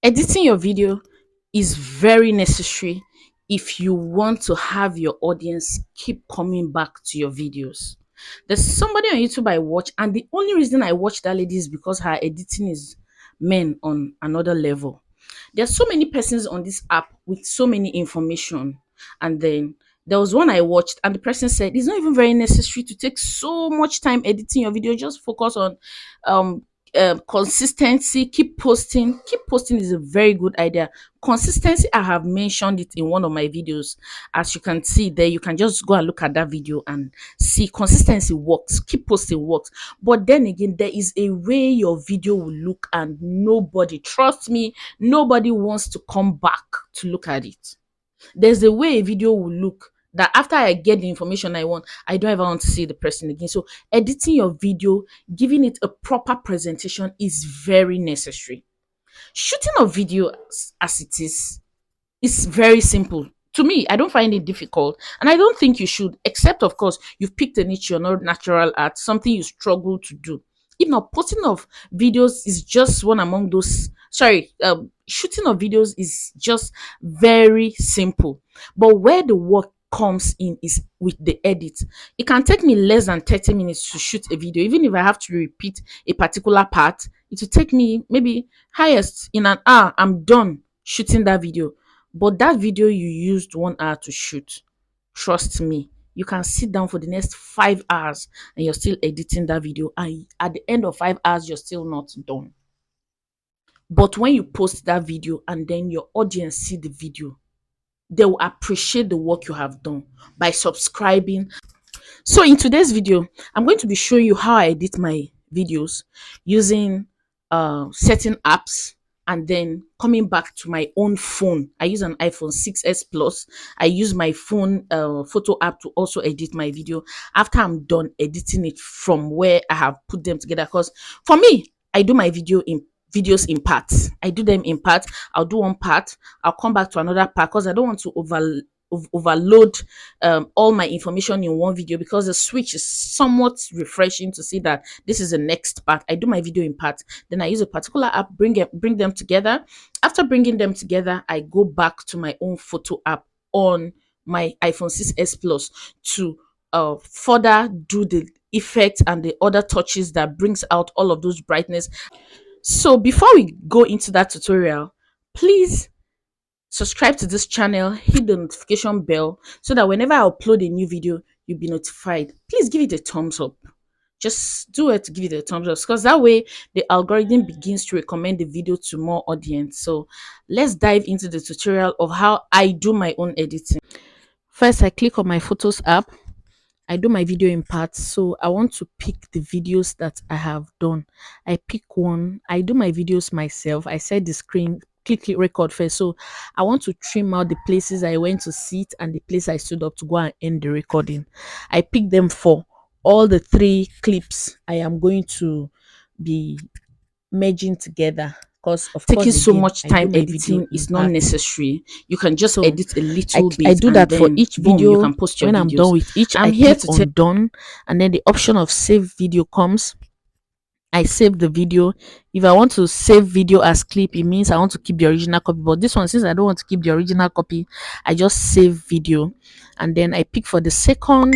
Editing your video is very necessary if you want to have your audience keep coming back to your videos. There's somebody on YouTube I watch, and the only reason I watch that lady is because her editing is men on another level. There's so many persons on this app with so many information, and then there was one I watched, and the person said it's not even very necessary to take so much time editing your video. Just focus on um consistency. Keep posting is a very good idea. Consistency, I have mentioned it in one of my videos. As you can see there, you can just go and look at that video and see consistency works. Keep posting works. But then again, there is a way your video will look, and nobody, trust me, nobody wants to come back to look at it. There's a way a video will look that after I get the information I want, I don't ever want to see the person again. So editing your video, giving it a proper presentation is very necessary. Shooting a video as it is very simple. To me, I don't find it difficult, and I don't think you should, except of course you've picked a niche you're not natural at, something you struggle to do. If not, posting of videos is just one among those. Sorry, shooting of videos is just very simple. But where the work comes in is with the edit. It can take me less than 30 minutes to shoot a video. Even if I have to repeat a particular part, it will take me maybe highest in an hour. I'm done shooting that video. But that video you used 1 hour to shoot, trust me, you can sit down for the next 5 hours and you're still editing that video. And at the end of 5 hours, you're still not done. But when you post that video and then your audience see the video, they will appreciate the work you have done by subscribing. So in today's video, I'm going to be showing you how I edit my videos using certain apps, and then coming back to my own phone. I use an iPhone 6s Plus. I use my phone photo app to also edit my video after I'm done editing it from where I have put them together. Because for me, I do my videos in parts. I do them in parts. I'll do one part, I'll come back to another part, because I don't want to overload all my information in one video, because the switch is somewhat refreshing to see that this is the next part. I do my video in parts, then I use a particular app, bring them together. After bringing them together, I go back to my own photo app on my iPhone 6s Plus to further do the effects and the other touches that brings out all of those brightness. So before we go into that tutorial, please subscribe to this channel, hit the notification bell so that whenever I upload a new video, you'll be notified. Please give it a thumbs up. Just do it to give it a thumbs up, because that way the algorithm begins to recommend the video to more audience. So let's dive into the tutorial of how I do my own editing. First, I click on my photos app. I do my video in parts, so I want to pick the videos that I have done. I pick one, I do my videos myself. I set the screen, click record first. So I want to trim out the places I went to sit and the place I stood up to go and end the recording. I pick them for all the 3 clips I am going to be merging together, because of taking so much time editing is not necessary. You can just edit a little bit. I do that for each video. You can post your videos. When I'm done with each, I'm here to click on done, and then the option of save video comes. I save the video. If I want to save video as clip, it means I want to keep the original copy. But this one, since I don't want to keep the original copy, I just save video, and then I pick for the second.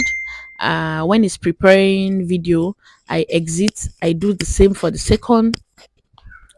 When it's preparing video, I exit. I do the same for the second.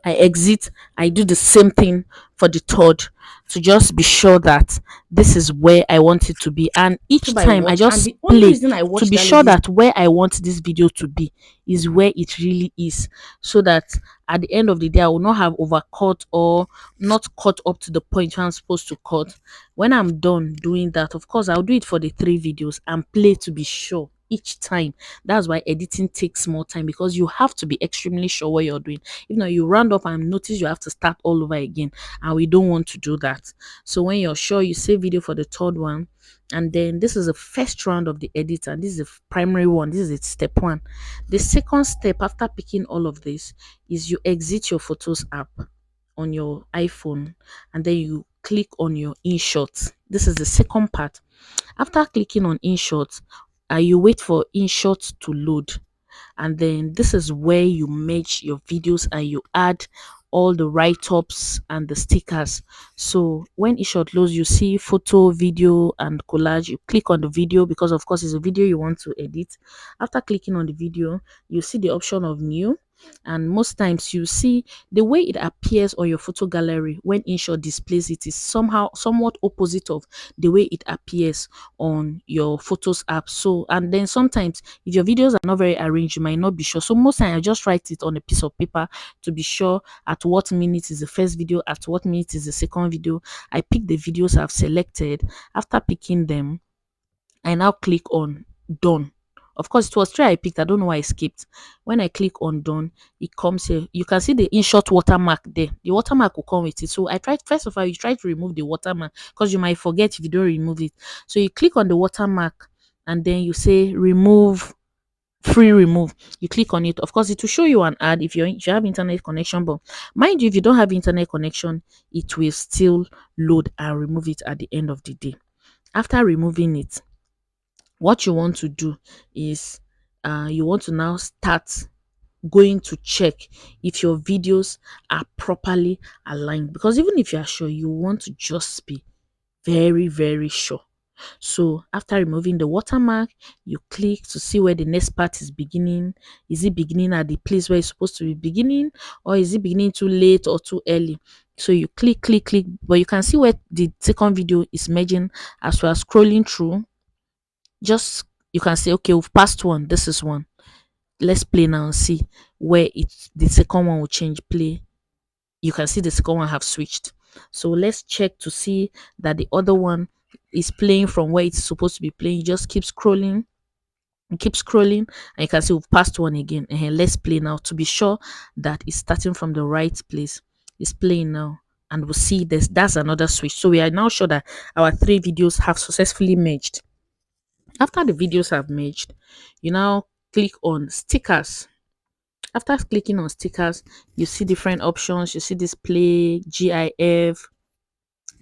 I exit, I do the same thing for the third, to just be sure that this is where I want it to be. And each time I just play to be sure that where I want this video to be is where it really is, so that at the end of the day I will not have overcut or not cut up to the point I'm supposed to cut. When I'm done doing that, of course I'll do it for the 3 videos and play to be sure each time. That's why editing takes more time, because you have to be extremely sure what you're doing. If not, you round up and notice you have to start all over again, and we don't want to do that. So when you're sure, you save video for the third one, and then this is the first round of the edit, and this is the primary one. This is it, step 1. The second step after picking all of this is you exit your photos app on your iPhone, and then you click on your InShots. This is the second part. After clicking on InShots, you wait for InShots to load, and then this is where you merge your videos and you add all the write-ups and the stickers. So when eShot loads, you see photo, video, and collage. You click on the video because of course it's a video you want to edit. After clicking on the video, you see the option of new, and most times you see the way it appears on your photo gallery when InShot displays it is somehow somewhat opposite of the way it appears on your photos app. So, and then sometimes if your videos are not very arranged, you might not be sure. So most time I just write it on a piece of paper to be sure at what minute is the first video, at what minute is the second video. I pick the videos I've selected. After picking them, I now click on done. Of course, it was three I picked. I don't know why I skipped. When I click on done, it comes here. You can see the InShot watermark there. The watermark will come with it. So I tried, first of all, you try to remove the watermark because you might forget if you don't remove it. So you click on the watermark and then you say remove, free remove. You click on it. Of course, it will show you an ad if you have internet connection. But mind you, if you don't have internet connection, it will still load and remove it at the end of the day. After removing it, what you want to do is you want to now start going to check if your videos are properly aligned, because even if you are sure, you want to just be very, very sure. So after removing the watermark, you click to see where the next part is beginning. Is it beginning at the place where it's supposed to be beginning, or is it beginning too late or too early? So you click, but you can see where the second video is merging as we are scrolling through. Just you can say, okay, we've passed one, this is one. Let's play now and see where it's the second one will change. Play. You can see the second one have switched. So let's check to see that the other one is playing from where it's supposed to be playing. You just keep scrolling and keep scrolling, and you can see we've passed one again. And let's play now to be sure that it's starting from the right place. It's playing now, and we'll see this. That's another switch. So we are now sure that our three videos have successfully merged. After the videos have merged, you now click on stickers. After clicking on stickers, you see different options. You see display, GIF.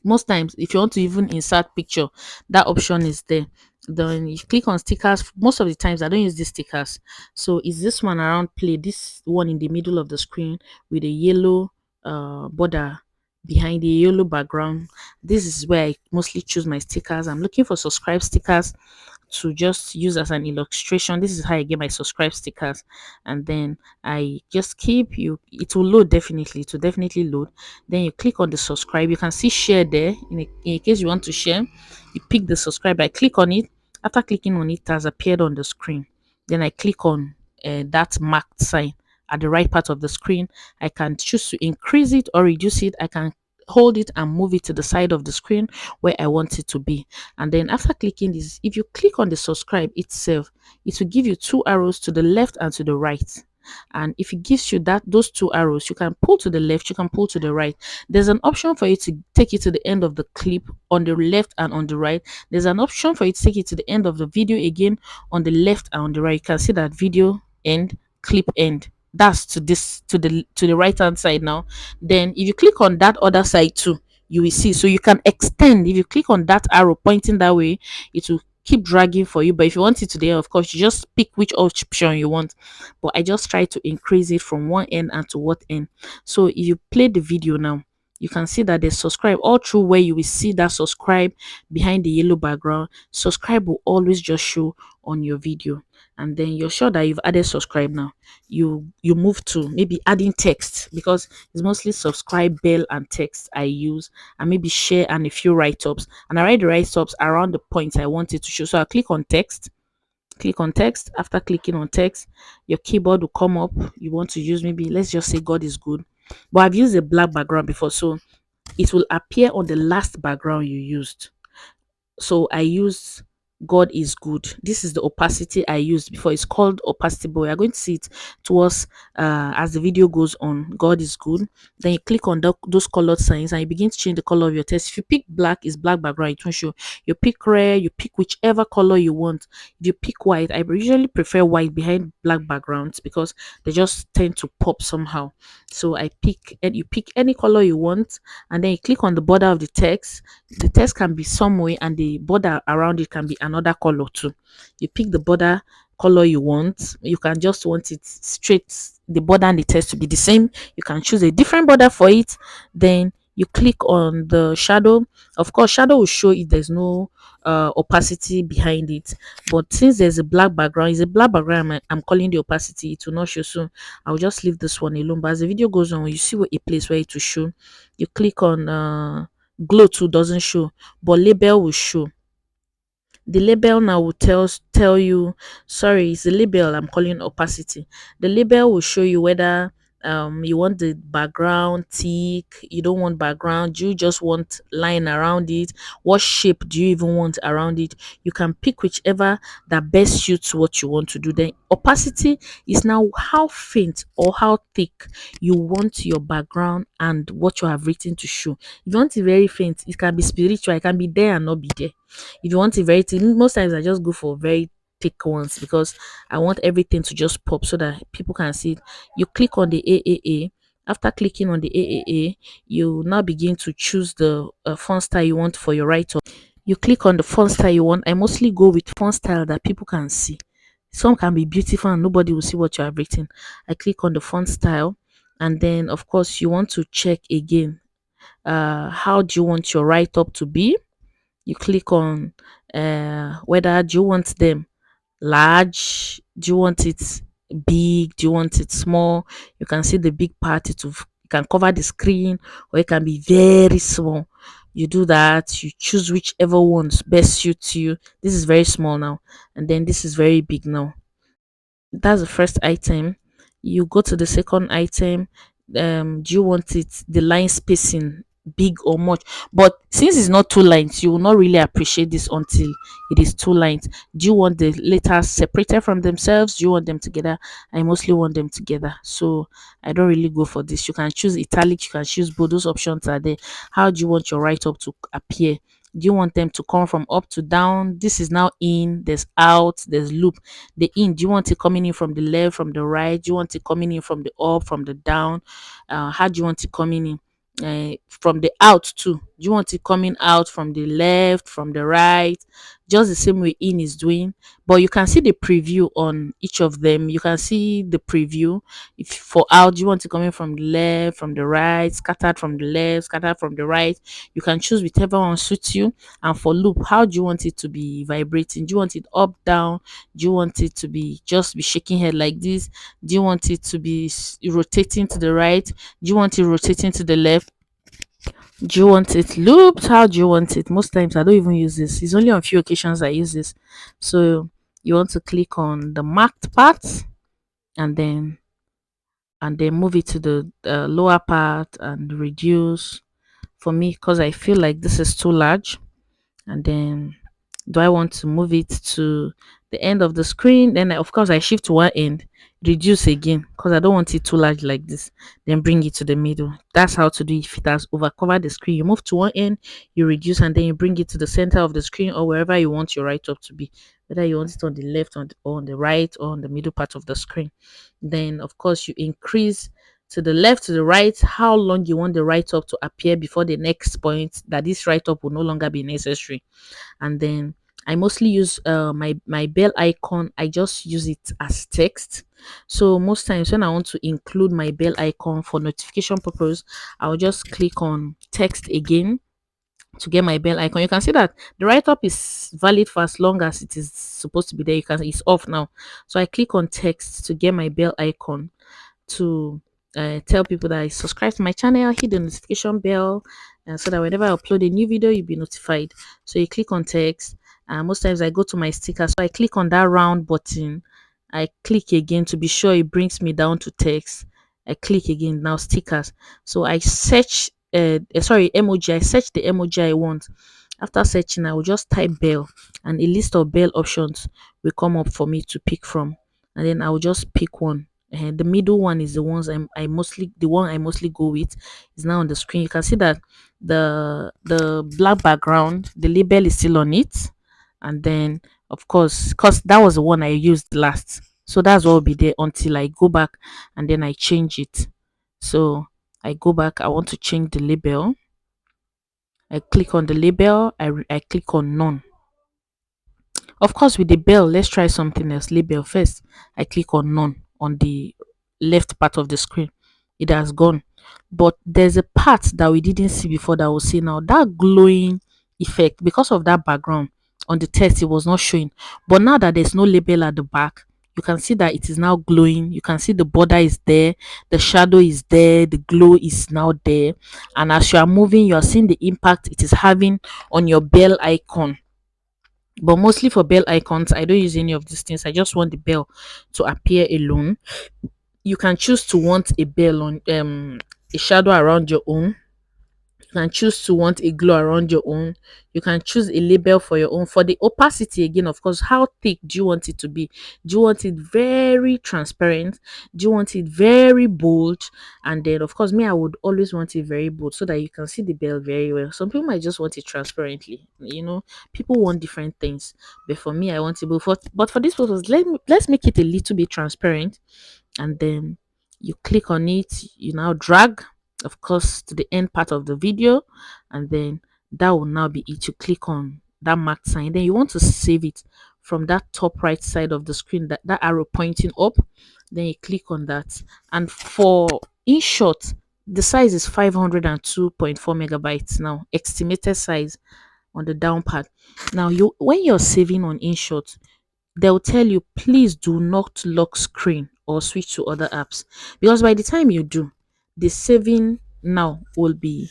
Most times, if you want to even insert picture, that option is there. Then you click on stickers. Most of the times, I don't use these stickers. So is this one around play? This one in the middle of the screen with a yellow border behind the yellow background. This is where I mostly choose my stickers. I'm looking for subscribe stickers to just use as an illustration. This is how I get my subscribe stickers, and then I just keep you. It will load definitely. It will definitely load. Then you click on the subscribe. You can see share there. In case you want to share, you pick the subscribe. I click on it. After clicking on it, it has appeared on the screen. Then I click on that marked sign at the right part of the screen. I can choose to increase it or reduce it. I can hold it and move it to the side of the screen where I want it to be. And then after clicking this, if you click on the subscribe itself, it will give you two arrows to the left and to the right. And if it gives you those two arrows, you can pull to the left, you can pull to the right. There's an option for you to take it to the end of the clip on the left and on the right. There's an option for you to take it to the end of the video again on the left and on the right. You can see that video end, clip end. That's to the right hand side now. Then if you click on that other side too, you will see. So you can extend. If you click on that arrow pointing that way, it will keep dragging for you. But if you want it to there, of course, you just pick which option you want. But I just try to increase it from one end and to what end. So if you play the video now, you can see that there's subscribe all through where you will see that subscribe behind the yellow background. Subscribe will always just show on your video, and then you're sure that you've added subscribe. Now you move to maybe adding text, because it's mostly subscribe bell and text I use, and maybe share and a few write-ups, and I write the write-ups around the points I want it to show. So I click on text. Click on text. After clicking on text, your keyboard will come up. You want to use, maybe let's just say God is good, but I've used a black background before, so it will appear on the last background you used. So I use God is good. This is the opacity I used before. It's called opacity, but we are going to see it towards as the video goes on. God is good. Then you click on those colored signs and you begin to change the color of your text. If you pick black, it's black background, it won't show. You pick red, you pick whichever color you want. If you pick white, I usually prefer white behind black backgrounds because they just tend to pop somehow. So I pick, and you pick any color you want, and then you click on the border of the text. The text can be some way and the border around it can be another color too. You pick the border color you want. You can just want it straight, the border and the text to be the same. You can choose a different border for it. Then you click on the shadow. Of course, shadow will show if there's no opacity behind it, but since there's a black background, it's a black background, I'm calling the opacity, it will not show. So I'll just leave this one alone. But as the video goes on, when you see a place where it will show, you click on glow to doesn't show, but label will show. The label now will tell you, sorry, it's the label I'm calling opacity. The label will show you whether you want the background thick, you don't want background, you just want line around it, what shape do you even want around it. You can pick whichever that best suits what you want to do. Then opacity is now how faint or how thick you want your background and what you have written to show. If you want it very faint, it can be spiritual, it can be there and not be there. If you want it very thin, most times I just go for very thick ones because I want everything to just pop so that people can see it. You click on the AAA. After clicking on the AAA, you now begin to choose the font style you want for your write-up. You click on the font style you want. I mostly go with font style that people can see. Some can be beautiful and nobody will see what you have written. I click on the font style, and then of course you want to check again. How do you want your write-up to be? You click on whether do you want them large, do you want it big, do you want it small. You can see the big part, you can cover the screen, or it can be very small. You do that, you choose whichever ones best suits you. This is very small now, and then this is very big now. That's the first item. You go to the second item. Do you want it the line spacing big or much? But since it's not two lines, you will not really appreciate this until it is two lines. Do you want the letters separated from themselves? Do you want them together? I mostly want them together, so I don't really go for this. You can choose italic, you can choose both. Those options are there. How do you want your write-up to appear? Do you want them to come from up to down? This is now in, there's out, there's loop. The in, do you want it coming in from the left, from the right? Do you want it coming in from the up, from the down? How do you want it coming in? From the out too. Do you want it coming out from the left, from the right? Just the same way in is doing. But you can see the preview on each of them. You can see the preview. If for out, do you want it coming from the left, from the right, scattered from the left, scattered from the right? You can choose whichever one suits you. And for loop, how do you want it to be vibrating? Do you want it up, down? Do you want it to be just be shaking head like this? Do you want it to be rotating to the right? Do you want it rotating to the left? Do you want it looped? How do you want it? Most times I don't even use this. It's only on few occasions I use this. So you want to click on the marked part, and then move it to the lower part and reduce. For me, because I feel like this is too large, and then do I want to move it to the end of the screen? Then of course I shift to one end, reduce again because I don't want it too large like this. Then bring it to the middle. That's how to do it. If it has overcovered the screen, you move to one end, you reduce, and then you bring it to the center of the screen or wherever you want your write up to be, whether you want it on the left, or on the right, or on the middle part of the screen. Then of course you increase to the left, to the right, how long you want the write up to appear before the next point that this write up will no longer be necessary. And then I mostly use my bell icon. I just use it as text. So most times when I want to include my bell icon for notification purpose, I'll just click on text again to get my bell icon. You can see that the write-up is valid for as long as it is supposed to be there. You can, it's off now. So I click on text to get my bell icon, to tell people that I subscribe to my channel, hit the notification bell, so that whenever I upload a new video, you'll be notified. So you click on text. Most times I go to my sticker, so I click on that round button. I click again to be sure it brings me down to text. I click again, now stickers. So I search, sorry, emoji. I search the emoji I want. After searching, I will just type bell, and a list of bell options will come up for me to pick from, and then I will just pick one. The middle one is the ones the one I mostly go with. Is now on the screen. You can see that the black background, the label is still on it, and then of course, because that was the one I used last, so that's what will be there until I go back and then I change it. So I go back, I want to change the label. I click on the label, I click on none. Of course, with the bell, let's try something else. Label first. I click on none on the left part of the screen. It has gone. But there's a part that we didn't see before that we'll see now. That glowing effect, because of that background on the test, it was not showing. But now that there's no label at the back, you can see that it is now glowing. You can see the border is there, the shadow is there, the glow is now there. And as you are moving, you are seeing the impact it is having on your bell icon. But mostly for bell icons, I don't use any of these things. I just want the bell to appear alone. You can choose to want a bell on a shadow around your own. You can choose to want a glow around your own. You can choose a label for your own. For the opacity, again, of course, how thick do you want it to be? Do you want it very transparent? Do you want it very bold? And then, of course, me, I would always want it very bold so that you can see the bell very well. Some people might just want it transparently. People want different things. But for me, I want it bold. But for this purpose, let's make it a little bit transparent, and then you click on it. You now drag, of course, to the end part of the video, and then that will now be it. You click on that marked sign, then you want to save it from that top right side of the screen, that arrow pointing up. Then you click on that, and for InShot, the size is 502.4 megabytes now, estimated size on the down part. Now, when you're saving on InShot, they'll tell you, please do not lock screen or switch to other apps, because by the time you do, the saving now will be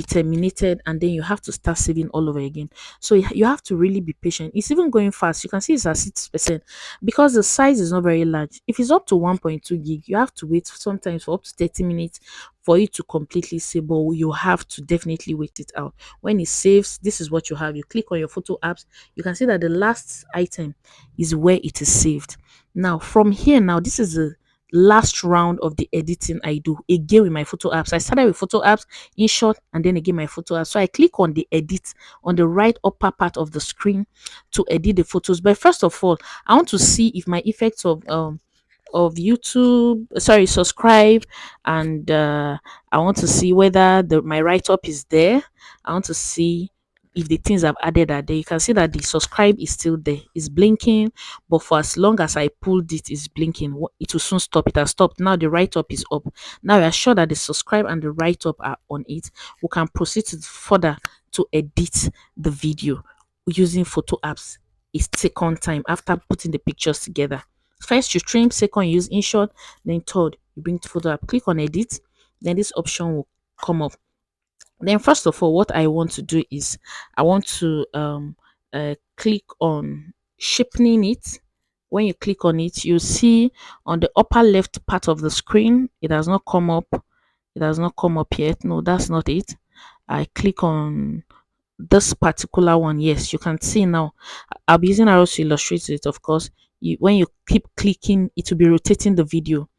terminated, and then you have to start saving all over again. So you have to really be patient. It's even going fast. You can see it's at 6% because the size is not very large. If it's up to 1.2 gig, you have to wait sometimes for up to 30 minutes for it to completely save, but you have to definitely wait it out. When it saves, this is what you have. You click on your photo apps, you can see that the last item is where it is saved. Now from here, now this is the last round of the editing I do again with my photo apps. I started with photo apps, InShot, and then again my photo apps. So I click on the edit on the right upper part of the screen to edit the photos. But first of all, I want to see if my effects of YouTube, sorry, subscribe, and I want to see whether my write up is there. I want to see if the things I've added are there. You can see that the subscribe is still there, it's blinking, but for as long as I pulled it, it's blinking. It will soon stop. It has stopped. Now the write up is up. Now we are sure that the subscribe and the write up are on it. We can proceed to further to edit the video using photo apps. It's second time after putting the pictures together. First, you trim, second, you use InShot, then third, you bring to photo app, click on edit, then this option will come up. Then, first of all, what I want to do is I want to click on sharpening it. When you click on it, you see on the upper left part of the screen, it has not come up. It has not come up yet. No, that's not it. I click on this particular one. Yes, you can see now. I'll be using arrows to illustrate it, of course. When you keep clicking, it will be rotating the video.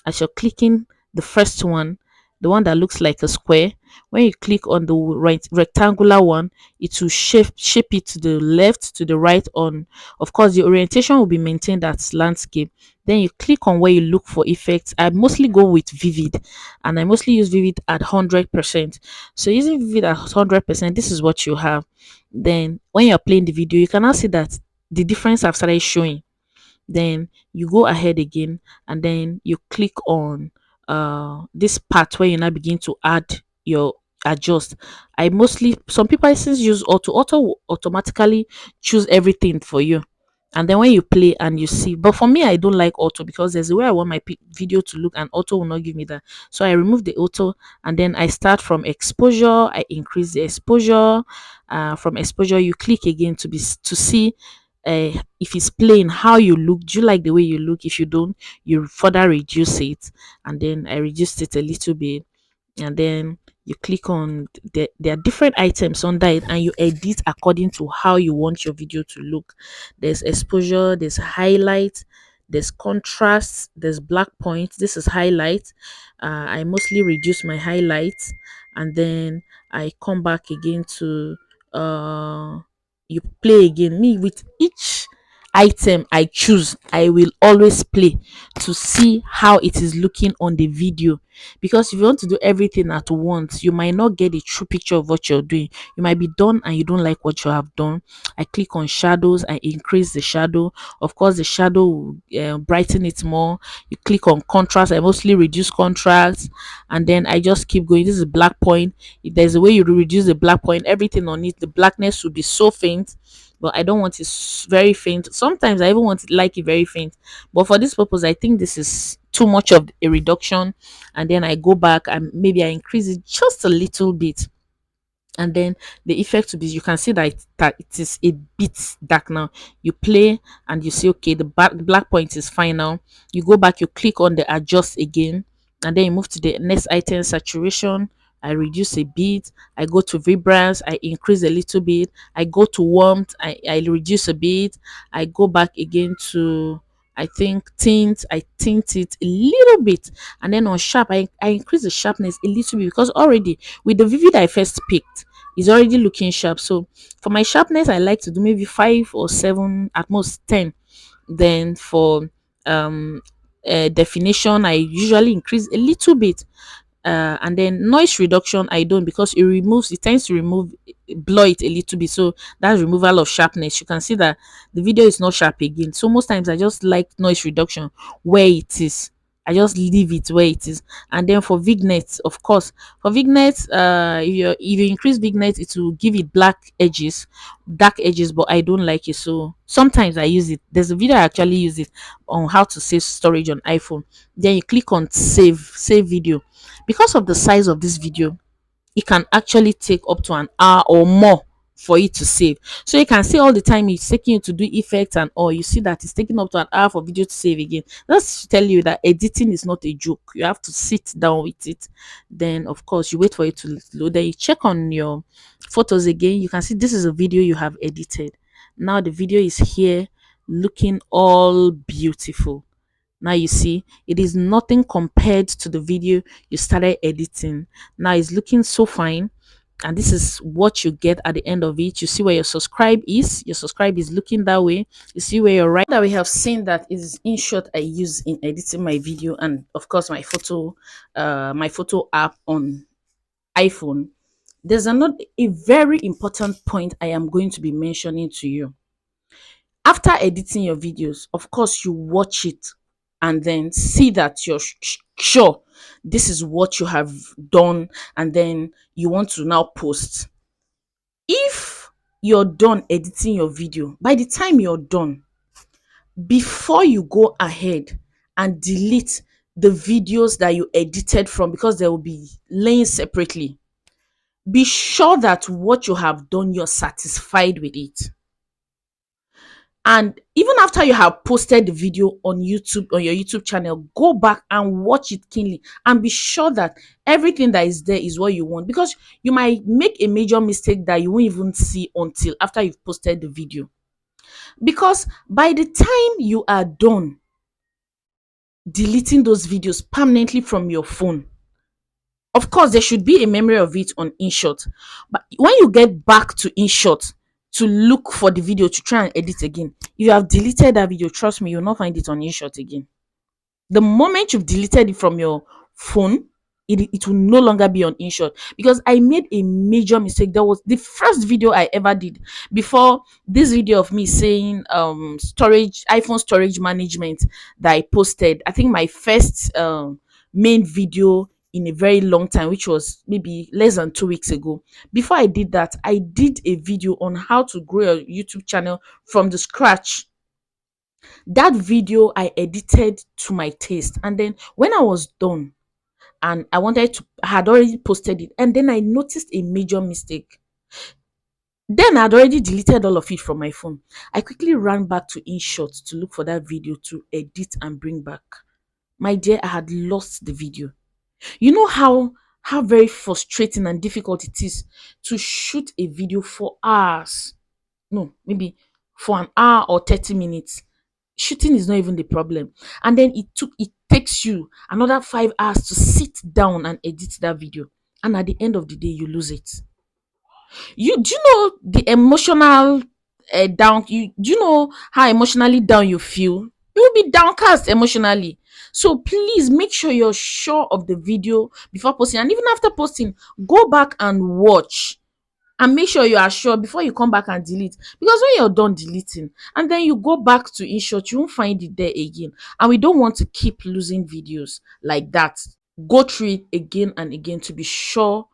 As you're clicking the first one, the one that looks like a square, when you click on the right rectangular one, it will shape it to the left, to the right. On, of course, the orientation will be maintained as landscape. Then you click on where you look for effects. I mostly go with vivid, and I mostly use vivid at 100%. So using vivid at 100%, this is what you have. Then when you're playing the video, you can now see that the difference have started showing. Then you go ahead again, and then you click on this part where you now begin to add your adjust. I mostly, some people since use auto will automatically choose everything for you, and then when you play and you see. But for me, I don't like auto because there's a way I want my video to look, and auto will not give me that. So I remove the auto, and then I start from exposure. I increase the exposure. From exposure, you click again to see if it's plain, how you look. Do you like the way you look? If you don't, you further reduce it. And then I reduced it a little bit, and then you click on there are different items under it, and you edit according to how you want your video to look. There's exposure, there's highlight, there's contrast, there's black point. This is highlight. I mostly reduce my highlights, and then I come back again to you play again. Me, with each item I choose, I will always play to see how it is looking on the video. because if you want to do everything at once, you might not get a true picture of what you're doing. You might be done and you don't like what you have done. I click on shadows, I increase the shadow. Of course, the shadow will brighten it more. You click on contrast, I mostly reduce contrast, and then I just keep going. This is black point. If there's a way you reduce the black point, everything on it, the blackness will be so faint, but I don't want it very faint. Sometimes I even want it like it very faint, but for this purpose I think this is too much of a reduction. And then I go back and maybe I increase it just a little bit, and then the effect will be, you can see that it is a bit dark now. You play and you see, okay, the black point is fine now. You go back, you click on the adjust again, and then you move to the next item, saturation. I reduce a bit, I go to vibrance, I increase a little bit, I go to warmth, I reduce a bit, I go back again to, I think, tint, I tint it a little bit, and then on sharp I increase the sharpness a little bit, because already with the vivid I first picked is already looking sharp. So for my sharpness, I like to do maybe 5 or 7, at most 10. Then for um definition, I usually increase a little bit. And then noise reduction I don't, because it tends to remove, blur it a little bit, so that's removal of sharpness. You can see that the video is not sharp again, so most times I just like noise reduction where it is. I just leave it where it is. And then for vignette, of course, for vignette, if you increase vignette, it will give it dark edges, but I don't like it, so sometimes I use it. There's a video I actually use it on how to save storage on iPhone. Then you click on save video. Because of the size of this video, it can actually take up to an hour or more for it to save. So you can see all the time it's taking you to do effects and all. You see that it's taking up to an hour for video to save again. That's to tell you that editing is not a joke. You have to sit down with it. Then of course you wait for it to load. Then you check on your photos again. You can see this is a video you have edited. Now the video is here looking all beautiful. Now you see it is nothing compared to the video you started editing. Now it's looking so fine, and this is what you get at the end of it. You see where your subscribe is. Your subscribe is looking that way. You see where you're right. That we have seen that is InShot I use in editing my video, and of course my photo app on iPhone. There's another a very important point I am going to be mentioning to you. After editing your videos, of course, you watch it and then see that you're sure this is what you have done, and then you want to now post. If you're done editing your video, by the time you're done, before you go ahead and delete the videos that you edited from, because they will be laying separately, be sure that what you have done, you're satisfied with it. And even after you have posted the video on YouTube, on your YouTube channel, go back and watch it keenly and be sure that everything that is there is what you want, because you might make a major mistake that you won't even see until after you've posted the video. Because by the time you are done deleting those videos permanently from your phone, of course, there should be a memory of it on InShot. But when you get back to InShot to look for the video to try and edit again, if you have deleted that video, trust me, you'll not find it on InShot again. The moment you've deleted it from your phone, it will no longer be on InShot. Because I made a major mistake. That was the first video I ever did before this video of me saying storage, iPhone storage management, that I posted. I think my first main video in a very long time, which was maybe less than 2 weeks ago. Before I did that, I did a video on how to grow a YouTube channel from the scratch. That video I edited to my taste, and then when I was done and I had already posted it, and then I noticed a major mistake. Then I'd already deleted all of it from my phone. I quickly ran back to InShot to look for that video to edit and bring back. My dear, I had lost the video. You know how very frustrating and difficult it is to shoot a video for hours. No, maybe for an hour or 30 minutes. Shooting is not even the problem. And then it takes you another 5 hours to sit down and edit that video. And at the end of the day, you lose it. Do you know the emotional down? Do you know how emotionally down you feel? you will be downcast emotionally. So please make sure you're sure of the video before posting, and even after posting, go back and watch and make sure you are sure before you come back and delete, because when you're done deleting and then you go back to InShot, you won't find it there again, and we don't want to keep losing videos like that. Go through it again and again to be sure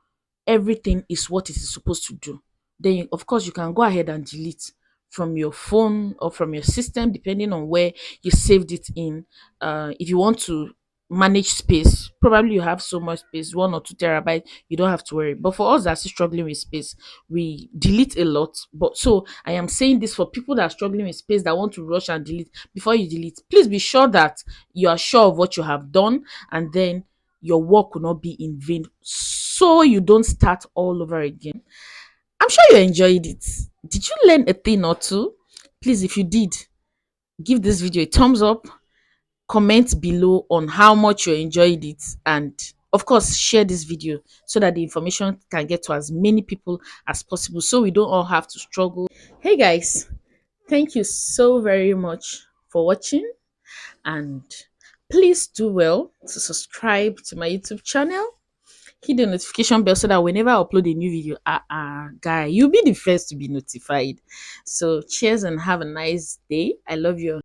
everything is what it is supposed to do. Then of course you can go ahead and delete from your phone or from your system, depending on where you saved it in. If you want to manage space, probably you have so much space, 1 or 2 terabytes, you don't have to worry. But for us that are still struggling with space, we delete a lot. But so I am saying this for people that are struggling with space, that want to rush and delete. Before you delete, please be sure that you are sure of what you have done, and then your work will not be in vain, so you don't start all over again. I'm sure you enjoyed it. Did you learn a thing or two? Please, if you did, give this video a thumbs up, comment below on how much you enjoyed it, and of course share this video so that the information can get to as many people as possible, so we don't all have to struggle. Hey guys, thank you so very much for watching, and please do well to subscribe to my YouTube channel. Hit the notification bell so that whenever I upload a new video, guy, you'll be the first to be notified. So cheers and have a nice day. I love you.